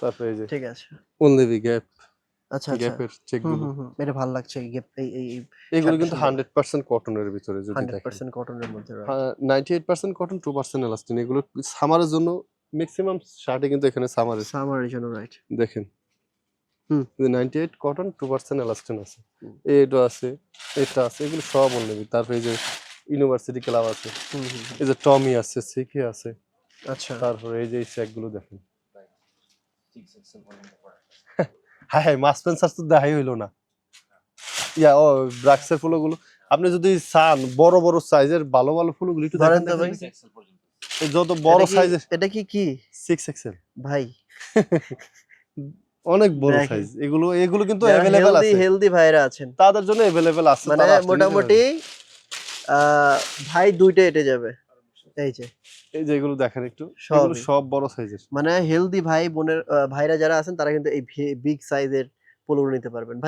তারপর এই যে ঠিক আছে। ওনলি গ্যাপ, আচ্ছা, আচ্ছা। গ্যাপের চেকগুলো। এটা ভালো লাগছে এই গ্যাপ এই এগুলো শার্টটা কিন্তু সুন্দর। 100% কটনের ভিতরে যদি দেখেন। 100% কটনের মধ্যে রাইট। হ্যাঁ, 98% কটন, 2% এলাস্টিন। এগুলো সামারের জন্য ম্যাক্সিমাম শার্টে কিন্তু এখানে সামারের সামারের জন্য রাইট। দেখেন। হুম। 98 কটন, 2% এলাস্টিন আছে। হুম। এটা আছে, এটা আছে, এগুলো সব অনলি। তারপরে এই যে ইউনিভার্সিটি ক্লাব আছে, এই যে টমি আছে, সিকে আছে। আচ্ছা। তারপরে এই যে এই চেকগুলো দেখেন। হ্যাঁ হ্যাঁ, মাস পেন্সার তো দেখাই হইলো না। ও ব্রাক্সের ফুলগুলো আপনি যদি চান বড় বড় সাইজের ভালো ভালো ফুলগুলো একটু ধরেন দেখেন তো ভাই। এই যত বড় সাইজের এটা কি 6XL ভাই? অনেক বড় দেখেন। সাইজ। এগুলো কিন্তু যারা अवेलेबल আছে। হেলদি ভাইরা আছেন। তাদের জন্য अवेलेबल আছে, মানে তারা আসলে নিতে মোটামুটি পারবে। ভাই দুইটা এটে যাবে। এই যে এই যে এগুলো দেখেন একটু, এগুলো সবই। সব বড় সাইজের। মানে হেলদি ভাই বোনের ভাইরা যারা আছেন তারা কিন্তু এই বিগ সাইজের পোলো নিতে পারবেন।